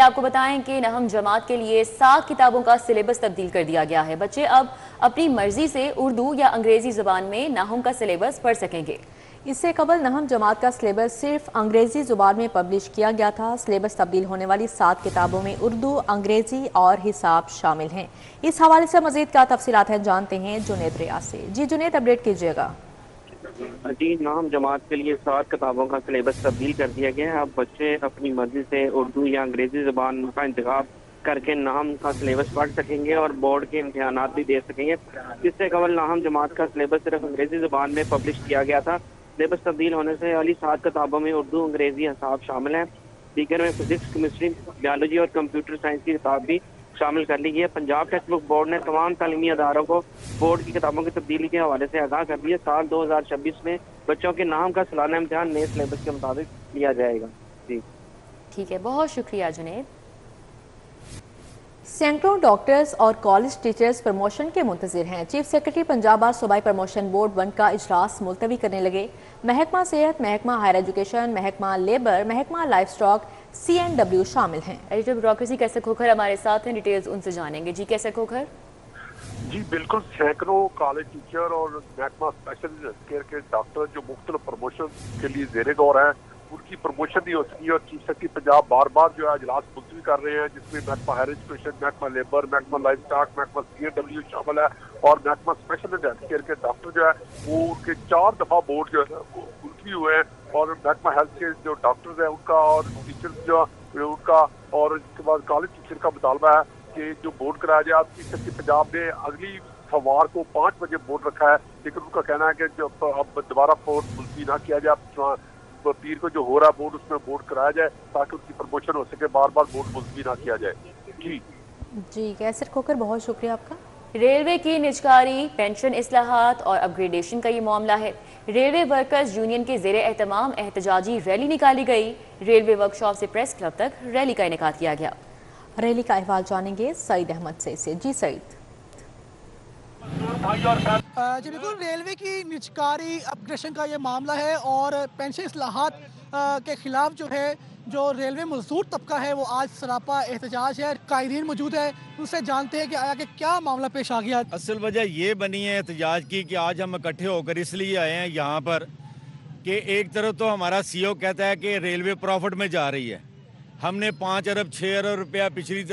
आपको बताएं कि नहम जमात के लिए 7 किताबों का सिलेबस तब्दील कर दिया गया है। बच्चे अब अपनी मर्जी से उर्दू या अंग्रेजी ज़ुबान में नहम का सिलेबस पढ़ सकेंगे। इससे कबल नहम जमात का सिलेबस सिर्फ अंग्रेजी जुबान में पब्लिश किया गया था। सिलेबस तब्दील होने वाली 7 किताबों में उर्दू, अंग्रेजी और हिसाब शामिल हैं। इस हवाले से मजीद क्या तफसीलात हैं जानते हैं जुनेद रियाज से। जी जुनेद, अपडेट कीजिएगा। जी, नाम जमात के लिए 7 किताबों का सिलेबस तब्दील कर दिया गया है। अब बच्चे अपनी मर्जी से उर्दू या अंग्रेजी ज़बान का इंतखाब करके नाम का सिलेबस पढ़ सकेंगे और बोर्ड के इम्तिहानात भी दे सकेंगे। इससे कबल नाम जमात का सिलेबस सिर्फ अंग्रेजी ज़बान में पब्लिश किया गया था। सिलेबस तब्दील होने से वाली 7 किताबों में उर्दू, अंग्रेजी, हिसाब शामिल है। दीगर में फिजिक्स, केमिस्ट्री, बायोलॉजी और कंप्यूटर साइंस की किताब भी शामिल कर ली गई है। पंजाब टेक्स्ट बुक बोर्ड ने तमाम तालीमी अदारों को बोर्ड की किताबों की तब्दीली के हवाले से आगाह कर दिया। साल 2026 में बच्चों के नाम का सालाना इम्तिहान नए सिलेबस के मुताबिक लिया जाएगा। जी ठीक है, बहुत शुक्रिया जुनेद। सैकड़ों डॉक्टर्स और कॉलेज टीचर्स प्रमोशन के मुंतजिर हैं। चीफ सेक्रेटरी पंजाब बार सूबाई प्रमोशन बोर्ड 1 का इजलास मुलतवी करने लगे। महकमा सेहत, महकमा हायर एजुकेशन, महकमा लेबर, महकमा लाइफ स्टॉक, CNW शामिल हैं। एडिटर ब्यूरोक्रेसी कैसे खोखर हमारे साथ हैं, डिटेल्स उनसे जानेंगे। जी कैसे खोखर? जी बिल्कुल, सैकड़ों कॉलेज टीचर और महकमा स्पेशल हेल्थ केयर के डॉक्टर जो मुख्तलिफ प्रमोशन के लिए जेरे गौर हैं, उनकी प्रमोशन नहीं हो सकी और चीफ सेक्रेटरी पंजाब बार बार जो है इजलास मुलतवी कर रहे हैं, जिसमें महकमा हायर एजुकेशन, महकमा लेबर, महकमा लाइफ स्टॉक, महकमा CNW शामिल है और महकमा स्पेशल हेल्थ केयर के डॉक्टर जो है वो उनके 4 दफा बोर्ड जो है वो मुलतवी हुए हैं और महकमा हेल्थ के जो डॉक्टर्स हैं उनका और टीचर्स जो उनका और इसके बाद कॉलेज टीचर का मुतालबा है कि जो बोर्ड कराया जाए। चीफ सेक्रेटरी पंजाब ने अगली सोमवार को 5 बजे बोर्ड रखा है, लेकिन उनका कहना है कि जब अब दोबारा बोर्ड मुलतवी ना किया जाए, पीर को जो हो रहा है बोर्ड उसमें बोर्ड कराया जाए ताकि उनकी प्रमोशन हो सके, बार बार बोर्ड मुलतवी ना किया जाए। जी कैसर खोकर, बहुत शुक्रिया आपका। रेलवे की निजकारी, पेंशन इस्लाहात और अपग्रेडेशन का ये मामला है। रेलवे वर्कर्स यूनियन के जेर एहतमाम एहतजाजी रैली निकाली गई। रेलवे वर्कशॉप से प्रेस क्लब तक रैली का इनेकाद किया गया। रैली का अहवाल जानेंगे सईद अहमद से। जी सईद। जी बिल्कुल, रेलवे की निजकारी अपग्रेडेशन का ये मामला है और पेंशन इस्लाहात के खिलाफ जो है जो रेलवे मजदूर तबका है वो आज सरापा एहतजाज है। कायदीन मौजूद है, उनसे जानते हैं कि आया कि क्या मामला पेश आ गया। असल वजह ये बनी है एहतजाज की कि आज हम इकट्ठे होकर इसलिए आए हैं यहाँ पर कि एक तरफ तो हमारा CEO कहता है कि रेलवे प्रॉफिट में जा रही है। हमने 5 अरब 6 अरब रुपया पिछली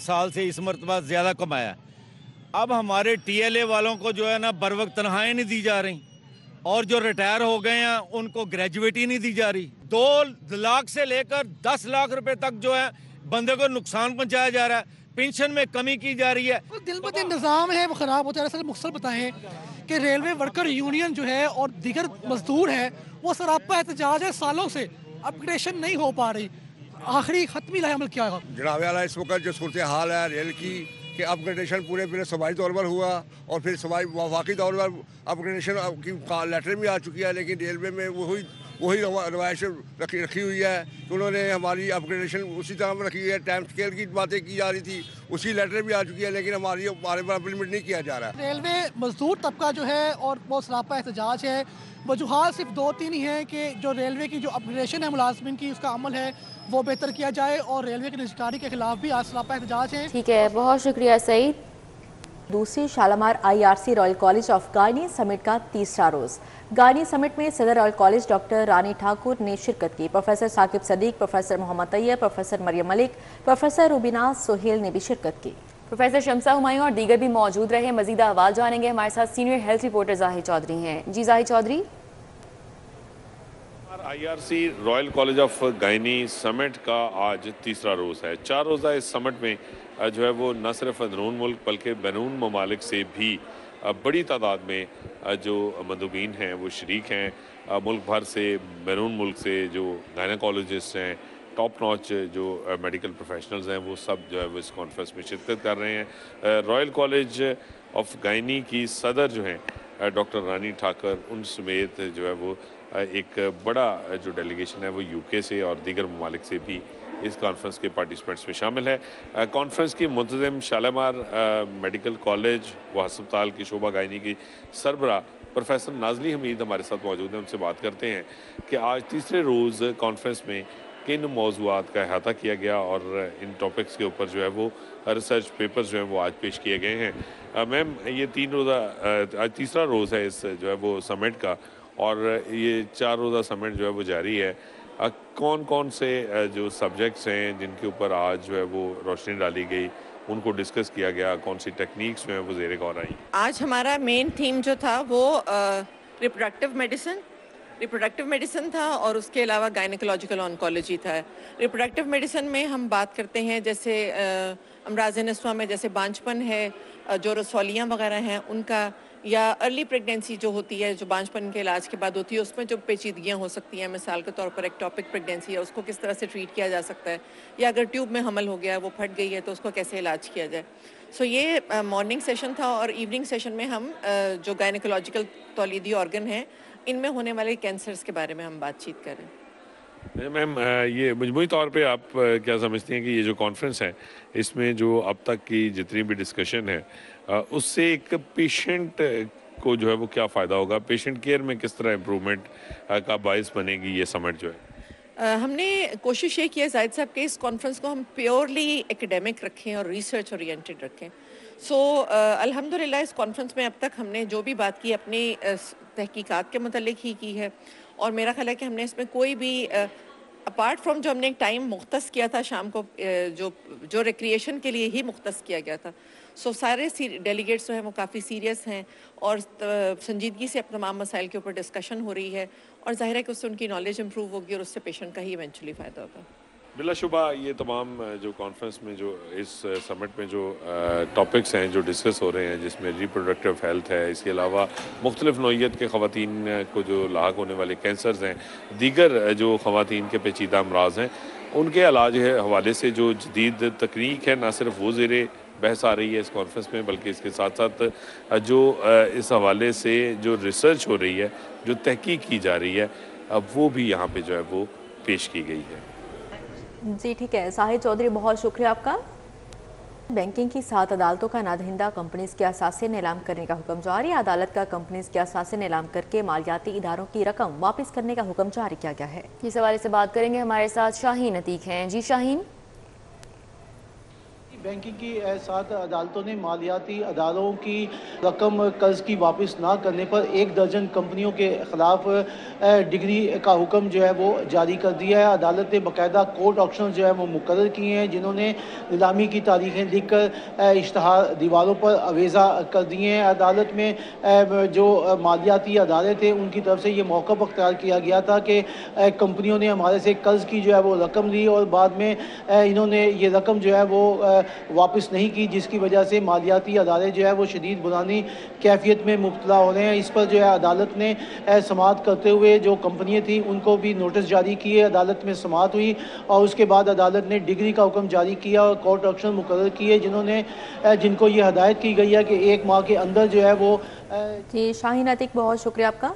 साल से इस मरतबा ज़्यादा कमाया। अब हमारे TLA वालों को जो है ना बर वक्त तनख्वाहें नहीं दी जा रही और जो रिटायर हो गए हैं उनको ग्रेजुएटी नहीं दी जा रही। 2 लाख से लेकर 10 लाख रुपए तक जो है बंदे को नुकसान पहुंचाया जा रहा है। पेंशन में कमी की जा रही है। दिन ब दिन निज़ाम है वो ख़राब होता है। मुख्तसर बताएं कि रेलवे वर्कर यूनियन जो है और दीगर मजदूर है वो सरापा एहतजाज है, सालों से अपग्रेडेशन नहीं हो पा रही। आखिरी खत्मी अमल क्या है जनाब वाला इस वक्त जो सूरत हाल है रेल की कि अपग्रेडेशन पूरे सूबाई तौर पर हुआ और फिर सूबाई वफाकी तौर पर अपग्रेडेशन की लेटर भी आ चुकी है, लेकिन रेलवे में वही रवायत रखी हुई है कि उन्होंने हमारी अपग्रेडेशन उसी तरह रखी हुई है। टाइम स्केल की बातें की जा रही थी, उसी लेटर भी आ चुकी है, लेकिन हमारे पर इम्प्लीमेंट नहीं किया जा रहा है। रेलवे मजदूर तबका जो है और वो सरापा एहतजाज है। वजूहात सिर्फ 2-3 ही हैं कि जो रेलवे की जो अपग्रेडेशन है मुलाजमिन की, उसका अमल है वो बेहतर किया जाए और रेलवे की निजकारी के खिलाफ भी आज सरापा एहतजाज है। ठीक है, बहुत शुक्रिया सईद। दूसरी Shalimar IRC royal college of gynae summit का तीसरा रोज। गायनी समिट में सदर royal college doctor Rani Thakur ने शिरकत की। Professor Saqib Sadiq, professor Mohammad Tayyab, professor Maryam Malik, professor Rubina Sohail ने भी शिरकत की। प्रोफेसर शमसा हुमायूं और दीगर भी मौजूद रहे। मजीद अहवाल जानेंगे, हमारे साथ senior health reporter Zahid Chaudhary हैं। Ji Zahid Chaudhary. IRC royal college of gynae summit का आज तीसरा रोज़ है। 4 रोज़ा इस समिट में जो है वो न सिर्फ अंदरून मुल्क बल्कि बैरून ममालिक से भी बड़ी तादाद में जो मंदूबीन हैं वो शरीक हैं। मुल्क भर से, बैरून मुल्क से जो गायनेकोलॉजिस्ट हैं, टॉप नॉच जो मेडिकल प्रोफेशनल्स हैं वो सब जो है वो इस कॉन्फ्रेंस में शिरकत कर रहे हैं। रॉयल कॉलेज ऑफ गायनी की सदर जो हैं डॉक्टर रानी ठाकर, उन समेत जो है वो एक बड़ा जो डेलीगेशन है वो UK से और दीगर ममालिक से भी इस कॉन्फ्रेंस के पार्टिसिपेंट्स में शामिल है। कॉन्फ्रेंस की मुंतज़िम शालामार मेडिकल कॉलेज व हस्पताल की शोबा गायनी की सरबरा प्रोफेसर नाजली हमीद हमारे साथ मौजूद हैं। उनसे बात करते हैं कि आज तीसरे रोज़ कॉन्फ्रेंस में किन मौज़ूआत का अहाता किया गया और इन टॉपिक्स के ऊपर जो है वो रिसर्च पेपर्स जो हैं वो आज पेश किए गए हैं। मैम, ये आज तीसरा रोज़ है इस जो है वो समिट का, और ये 4 रोज़ा समिट जो है वो जारी है। कौन कौन से जो सब्जेक्ट्स हैं जिनके ऊपर आज जो है वो रोशनी डाली गई, उनको डिस्कस किया गया, कौन सी टेक्निक्स जो हैं वो ज़ेरे गौर आई? आज हमारा मेन थीम जो था वो रिप्रोडक्टिव मेडिसिन था, और उसके अलावा गायनेकोलॉजिकल ऑन्कोलॉजी था। रिप्रोडक्टिव मेडिसिन में हम बात करते हैं जैसे अमराज़ नस्वा में जैसे बांझपन है, जो रसौलियाँ वगैरह हैं उनका, या अर्ली प्रेगनेंसी जो होती है, जो बांझपन के इलाज के बाद होती है, उसमें जो पेचीदगियाँ हो सकती हैं, मिसाल के तौर पर एक्टोपिक प्रेगनेंसी है, उसको किस तरह से ट्रीट किया जा सकता है, या अगर ट्यूब में हमल हो गया है, वो फट गई है, तो उसको कैसे इलाज किया जाए। सो ये मॉर्निंग सेशन था, और इवनिंग सेशन में हम जो गायनेकोलॉजिकल तौलीदी ऑर्गन हैं, इनमें होने वाले कैंसर्स के बारे में हम बातचीत कर रहे हैं। मैम, ये मजमूई तौर पे आप क्या समझती हैं कि ये जो कॉन्फ्रेंस है, इसमें जो अब तक की जितनी भी डिस्कशन है, उससे एक पेशेंट को जो है वो क्या फ़ायदा होगा, पेशेंट केयर में किस तरह इम्प्रूवमेंट का बायस बनेगी ये समिट जो है? हमने कोशिश ये की है जाहिद साहब कि इस कॉन्फ्रेंस को हम प्योरली एकेडमिक रखें और रिसर्च ओरिएंटेड रखें। सो अल्हम्दुलिल्लाह इस कॉन्फ्रेंस में अब तक हमने जो भी बात की अपनी तहकीकात के मुतालिक ही की है, और मेरा ख्याल है कि हमने इसमें कोई भी अपार्ट फ्रॉम जो हमने एक टाइम मुख्तस किया था शाम को, जो रिक्रिएशन के लिए ही मुख्तस किया गया था, सो सारे डेलीगेट्स जो हैं वो काफ़ी सीरियस हैं और संजीदगी से अपने तमाम मसाइल के ऊपर डिस्कशन हो रही है, और ज़ाहिर है कि उससे उनकी नॉलेज इंप्रूव होगी और उससे पेशेंट का ही इवेंचुअली फ़ायदा होगा। बिलाशुबा ये तमाम जो कॉन्फ्रेंस में जो इस समिट में जो टॉपिक्स हैं जो डिस्कस हो रहे हैं, जिसमें रिप्रोडक्टिव हेल्थ है, इसके अलावा मुख्तलिफ नौइयत के ख़वातीन को जो लाक होने वाले कैंसर्स हैं, दीगर जो ख़वातीन के पेचीदा अमराज हैं, उनके इलाज के हवाले से जो जदीद तकनीक है, ना सिर्फ वो ज़ेरे बहस आ रही है इस कॉन्फ्रेंस में, बल्कि इसके साथ साथ जो इस हवाले से जो रिसर्च हो रही है, जो तहकीक की जा रही है, अब वो भी यहाँ पे जो है वो पेश की गई है। जी ठीक है साहिद चौधरी, बहुत शुक्रिया आपका। बैंकिंग की 7 अदालतों का नादहिंदा कंपनीज के असासे नीलाम करने का हुक्म जारी। अदालत का कंपनीज के असासे नीलाम करके मालियाती इदारों की रकम वापस करने का हुक्म जारी किया गया है। इस हवाले से बात करेंगे, हमारे साथ शाहीन अतीक हैं। जी शाहीन। बैंकिंग की 7 अदालतों ने मालियाती अदारों की रकम कर्ज की वापस ना करने पर 1 दर्जन कंपनियों के खिलाफ डिग्री का हुक्म जो है वो जारी कर दिया है। अदालत ने बाकायदा कोर्ट ऑक्शन जो है वो मुकर्रर किए हैं, जिन्होंने नीलामी की तारीखें लिखकर इश्तहार दीवारों पर अवेजा कर दिए हैं। अदालत में जो मालियाती अदारे थे उनकी तरफ से ये मौक़िफ़ अख्तियार किया गया था कि कंपनियों ने हमारे से कर्ज की जो है वो रकम ली और बाद में इन्होंने ये रकम जो है वो वापस नहीं की, जिसकी वजह से मालियाती अदारे जो है वो शदीद बुरानी कैफियत में मुब्तला हो रहे हैं। इस पर जो है अदालत ने समाअत करते हुए जो कंपनियाँ थी उनको भी नोटिस जारी किए। अदालत में समाअत हुई और उसके बाद अदालत ने डिग्री का हुक्म जारी किया और कोर्ट ऑक्शन मुकर्रर किए, जिनको ये हदायत की गई है कि 1 माह के अंदर जो है वो। जी शाहीन अतीक, बहुत शुक्रिया आपका।